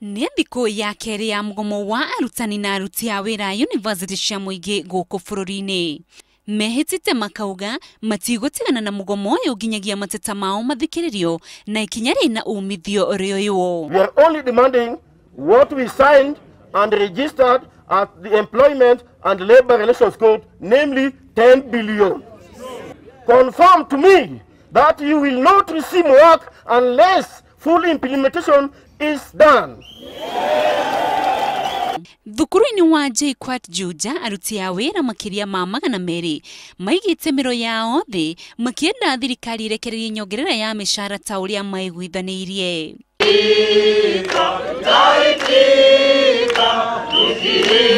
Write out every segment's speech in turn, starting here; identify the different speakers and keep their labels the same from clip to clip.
Speaker 1: Nĩ thikũ ya kerĩ ya mugomo wa arutani na aruti a wira university cia muingi guku bũrũri-inĩ. Mehĩtĩte makauga matigucoka na mugomo ũyũ nginyagia mateta mao mathikĩrĩrio na ikinya rĩna umithio rĩoywo.
Speaker 2: We are only demanding what we signed and registered at the Employment and Labor Relations Code, namely 10 billion. Confirm to me that you will not resume work unless full implementation is done.
Speaker 1: Thukuru-inĩ wa JKUAT Juja aruti a wĩra makĩria ma 200 maigĩte mĩro yao thĩ makĩenda thirikari irekererie nyongerera ya micara ta ũrĩa maiguithanĩirie.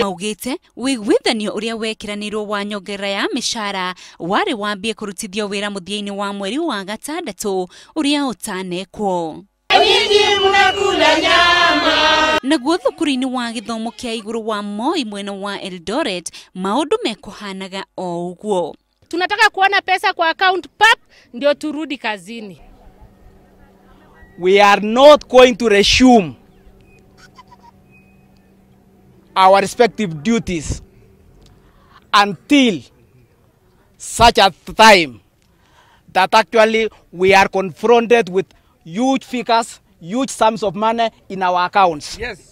Speaker 1: Maugite wĩiguithanio ũrĩa wekĩranĩirwo wa nyongerera ya micara warĩ wambie kũrutithio wĩra mũthia-inĩ wa mweri wa gatandatũ ũrĩa ũtanekwo. Naguo thukuru-inĩ wa gĩthomo kĩa igũrũ wa Moi mwena wa Eldoret maũndũ mekuhanaga o ũguo.
Speaker 3: Tunataka kuona pesa kwa account pap ndio turudi kazini.
Speaker 4: We are not going to resume our respective duties until such a time that actually we are confronted with huge figures, huge sums of money in our accounts.
Speaker 1: Yes.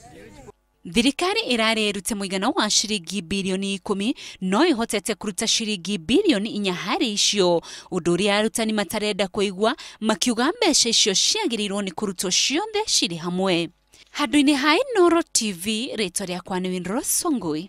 Speaker 1: Thirikari irare irute mũigana wa ciringi bilioni 10 no ihotete kuruta ciringi bilioni 4 harĩ icio, ũndũ ũrĩa arutani matarenda kũigua makiuga mbeca icio ciagĩrĩirwo nĩ kũrutwo ciothe cirĩ hamwe. Handũ-inĩ ha Inooro TV, rĩtwa rĩakwa nĩ Inooro.